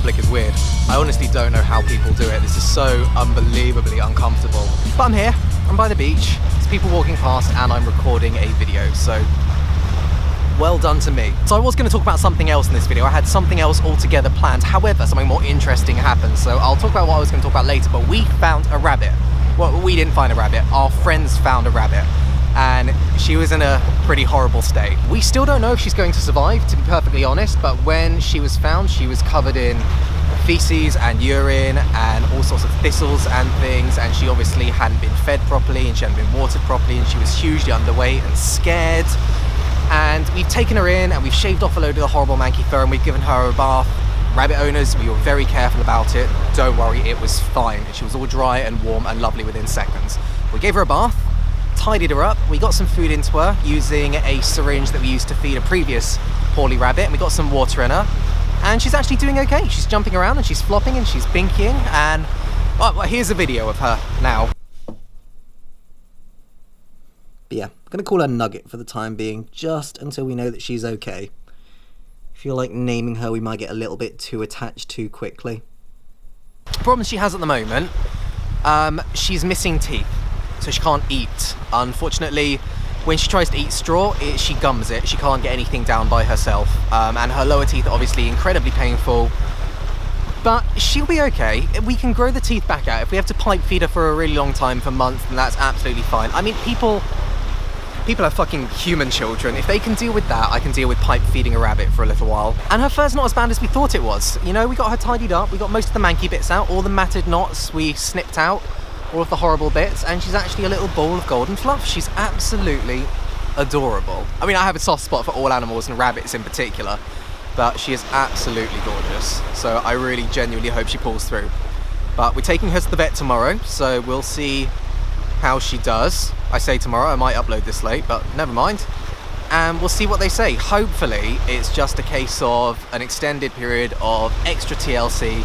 public is weird. I honestly don't know how people do it. This is so unbelievably uncomfortable. But I'm here, I'm by the beach, there's people walking past and I'm recording a video, so well done to me. So I was going to talk about something else in this video. I had something else altogether planned. However, something more interesting happened. So I'll talk about what I was going to talk about later, but we found a rabbit. Well, we didn't find a rabbit. Our friends found a rabbit. And she was in a pretty horrible state. We still don't know if she's going to survive, to be perfectly honest, but when she was found, she was covered in feces and urine and all sorts of thistles and things, and she obviously hadn't been fed properly and she hadn't been watered properly, and she was hugely underweight and scared. And we've taken her in and we've shaved off a load of the horrible manky fur and we've given her a bath. Rabbit owners, we were very careful about it. Don't worry, it was fine. She was all dry and warm and lovely within seconds. We gave her a bath, tidied her up, we got some food into her using a syringe that we used to feed a previous poorly rabbit, and we got some water in her. And she's actually doing okay. She's jumping around and she's flopping and she's binkying, and well, here's a video of her now. But yeah, I'm gonna call her Nugget for the time being, just until we know that she's okay. I feel like naming her, we might get a little bit too attached too quickly. The problem she has at the moment, she's missing teeth, so she can't eat. Unfortunately, when she tries to eat straw, she gums it. She can't get anything down by herself, and her lower teeth are obviously incredibly painful. But she'll be okay. We can grow the teeth back out. If we have to pipe feed her for a really long time, for months, then that's absolutely fine. I mean, people have fucking human children. If they can deal with that, I can deal with pipe feeding a rabbit for a little while. And her fur's not as bad as we thought it was. You know, we got her tidied up, we got most of the manky bits out, all the matted knots we snipped out, all of the horrible bits, and she's actually a little ball of golden fluff. She's absolutely adorable. I mean, I have a soft spot for all animals and rabbits in particular, but she is absolutely gorgeous. So I really genuinely hope she pulls through. But we're taking her to the vet tomorrow, so we'll see how she does. I say tomorrow, I might upload this late, but never mind. And we'll see what they say. Hopefully, it's just a case of an extended period of extra TLC,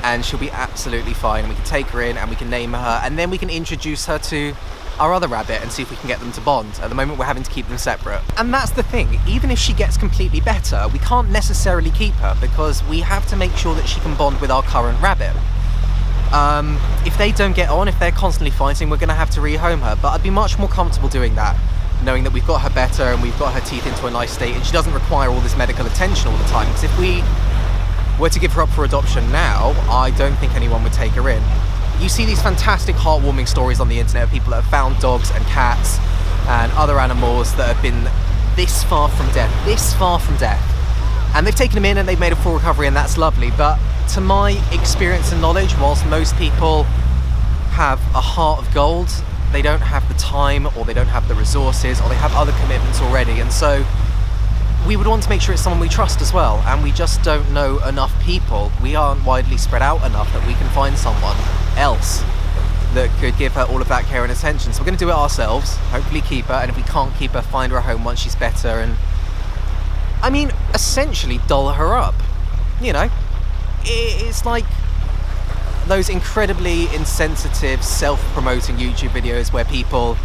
and she'll be absolutely fine. And we can take her in and we can name her, and then we can introduce her to our other rabbit and see if we can get them to bond. At the moment, we're having to keep them separate. And that's the thing, even if she gets completely better, we can't necessarily keep her because we have to make sure that she can bond with our current rabbit. If they don't get on, if they're constantly fighting, we're gonna have to rehome her, but I'd be much more comfortable doing that, knowing that we've got her better and we've got her teeth into a nice state and she doesn't require all this medical attention all the time. Because if we were to give her up for adoption now, I don't think anyone would take her in. You see these fantastic heartwarming stories on the internet of people that have found dogs and cats and other animals that have been this far from death, and they've taken them in and they've made a full recovery, and that's lovely. But to my experience and knowledge, whilst most people have a heart of gold, they don't have the time, or they don't have the resources, or they have other commitments already, and so we would want to make sure it's someone we trust as well, and we just don't know enough people. We aren't widely spread out enough that we can find someone else that could give her all of that care and attention. So we're going to do it ourselves, hopefully keep her, and if we can't keep her, find her a home once she's better, and I mean, essentially doll her up. You know, it's like those incredibly insensitive, self-promoting YouTube videos where people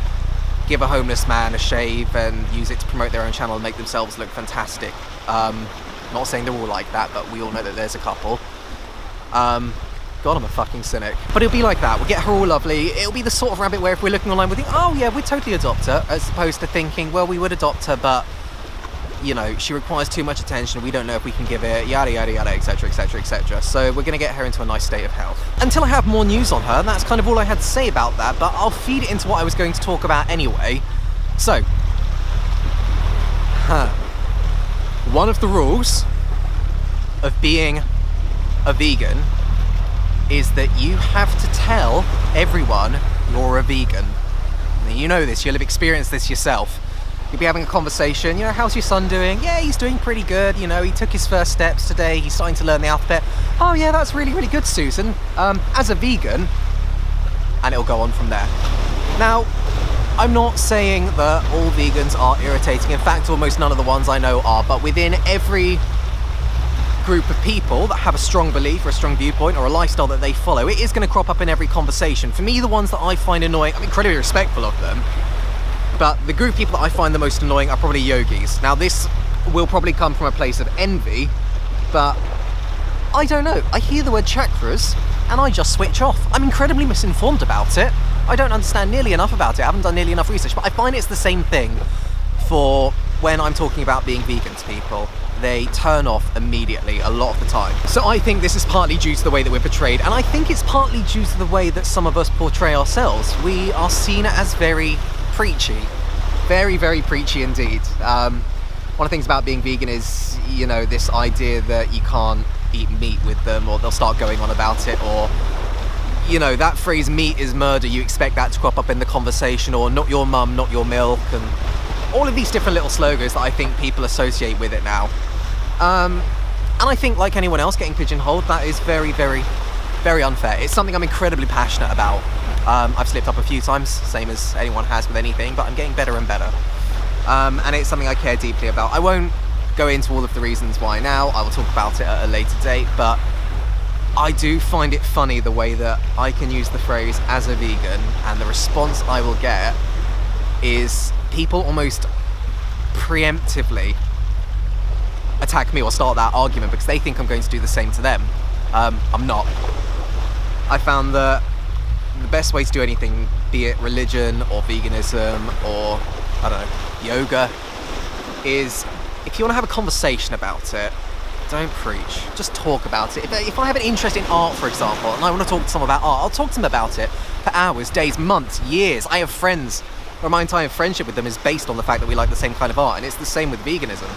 give a homeless man a shave and use it to promote their own channel and make themselves look fantastic. Not saying they're all like that, but we all know that there's a couple. God, I'm a fucking cynic. But it'll be like that. We'll get her all lovely. It'll be the sort of rabbit where if we're looking online, we'll think, oh yeah, we'd totally adopt her, as opposed to thinking, well, we would adopt her, but you know, she requires too much attention, we don't know if we can give it, yada yada yada, etc, etc, etc. So we're going to get her into a nice state of health. Until I have more news on her, and that's kind of all I had to say about that, but I'll feed it into what I was going to talk about anyway. So, one of the rules of being a vegan is that you have to tell everyone you're a vegan. Now, you know this, you'll have experienced this yourself. You'll be having a conversation, you know, how's your son doing? Yeah, he's doing pretty good, you know, he took his first steps today, he's starting to learn the alphabet. Oh yeah, that's really, really good, Susan. As a vegan, and it'll go on from there. Now, I'm not saying that all vegans are irritating, in fact, almost none of the ones I know are, but within every group of people that have a strong belief or a strong viewpoint or a lifestyle that they follow, it is going to crop up in every conversation. For me, the ones that I find annoying, I'm incredibly respectful of them, but the group of people that I find the most annoying are probably yogis. Now this will probably come from a place of envy, but I don't know. I hear the word chakras and I just switch off. I'm incredibly misinformed about it. I don't understand nearly enough about it. I haven't done nearly enough research, but I find it's the same thing for when I'm talking about being vegan to people. They turn off immediately a lot of the time. So I think this is partly due to the way that we're portrayed, and I think it's partly due to the way that some of us portray ourselves. We are seen as very preachy. Very, very preachy indeed. One of the things about being vegan is, you know, this idea that you can't eat meat with them, or they'll start going on about it, or, you know, that phrase meat is murder, you expect that to crop up in the conversation, or not your mum, not your milk, and all of these different little slogans that I think people associate with it now. And I think, like anyone else getting pigeonholed, that is very, very, very unfair. It's something I'm incredibly passionate about. I've slipped up a few times, same as anyone has with anything, but I'm getting better and better. And it's something I care deeply about. I won't go into all of the reasons why now. I will talk about it at a later date, but I do find it funny the way that I can use the phrase as a vegan, and the response I will get is people almost preemptively attack me or start that argument because they think I'm going to do the same to them. I'm not. I found that the best way to do anything, be it religion or veganism or, I don't know, yoga, is if you want to have a conversation about it, don't preach, just talk about it. If I have an interest in art, for example, and I want to talk to someone about art, I'll talk to them about it for hours, days, months, years. I have friends where my entire friendship with them is based on the fact that we like the same kind of art, and it's the same with veganism.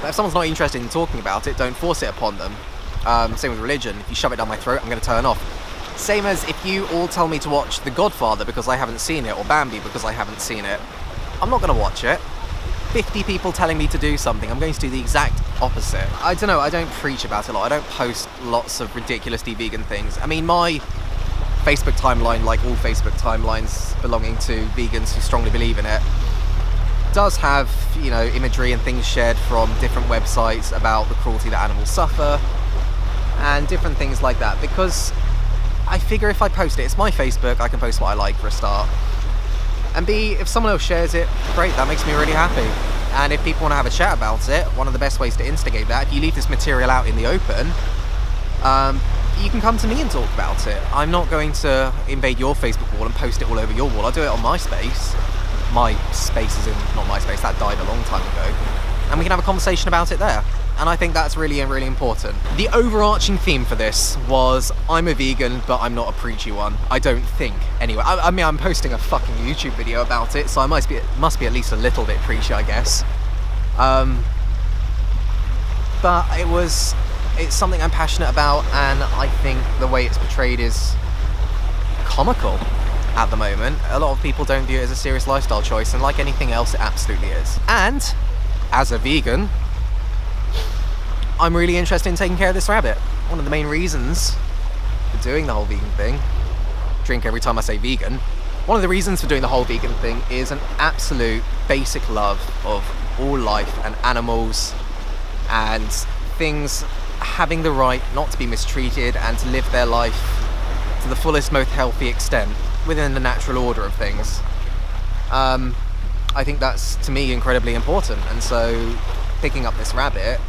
But if someone's not interested in talking about it, don't force it upon them. Same with religion. If you shove it down my throat, I'm going to turn off. Same as if you all tell me to watch The Godfather because I haven't seen it, or Bambi because I haven't seen it, I'm not going to watch it. 50 people telling me to do something, I'm going to do the exact opposite. I don't know, I don't preach about it a lot. I don't post lots of ridiculously vegan things. I mean, my Facebook timeline, like all Facebook timelines belonging to vegans who strongly believe in it, does have, you know, imagery and things shared from different websites about the cruelty that animals suffer and different things like that, because I figure if I post it, it's my Facebook, I can post what I like for a start. And B, if someone else shares it, great, that makes me really happy. And if people want to have a chat about it, one of the best ways to instigate that, if you leave this material out in the open, you can come to me and talk about it. I'm not going to invade your Facebook wall and post it all over your wall. I'll do it on my space. My space is in, not my space, that died a long time ago. And we can have a conversation about it there. And I think that's really, really important. The overarching theme for this was, I'm a vegan, but I'm not a preachy one. I don't think, anyway. I mean, I'm posting a fucking YouTube video about it, so I must be at least a little bit preachy, I guess. But it's something I'm passionate about, and I think the way it's portrayed is comical at the moment. A lot of people don't view it as a serious lifestyle choice, and like anything else, it absolutely is. And, as a vegan, I'm really interested in taking care of this rabbit. One of the main reasons for doing the whole vegan thing, drink every time I say vegan, one of the reasons for doing the whole vegan thing is an absolute basic love of all life and animals and things having the right not to be mistreated and to live their life to the fullest, most healthy extent within the natural order of things. I think that's, to me, incredibly important. And so picking up this rabbit,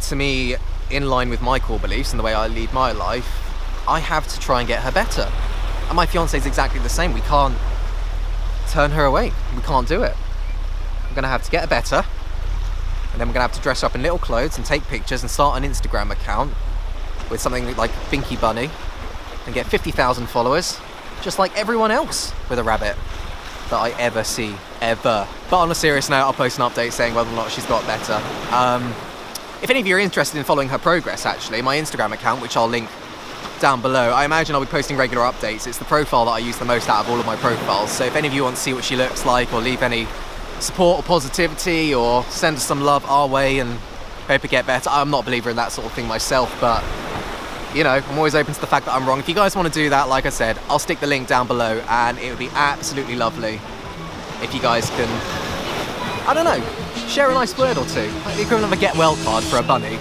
to me, in line with my core beliefs and the way I lead my life, I have to try and get her better. And my fiance is exactly the same. We can't turn her away. We can't do it. I'm going to have to get her better, and then we're going to have to dress her up in little clothes and take pictures and start an Instagram account with something like Binky Bunny and get 50,000 followers, just like everyone else with a rabbit that I ever see, ever. But on a serious note, I'll post an update saying whether or not she's got better. If any of you are interested in following her progress, actually, my Instagram account, which I'll link down below, I imagine I'll be posting regular updates. It's the profile that I use the most out of all of my profiles. So if any of you want to see what she looks like, or leave any support or positivity, or send us some love our way and hope to get better. I'm not a believer in that sort of thing myself, but, you know, I'm always open to the fact that I'm wrong. If you guys want to do that, like I said, I'll stick the link down below, and it would be absolutely lovely if you guys can, I don't know, share a nice word or two, like the equivalent of a get well card for a bunny.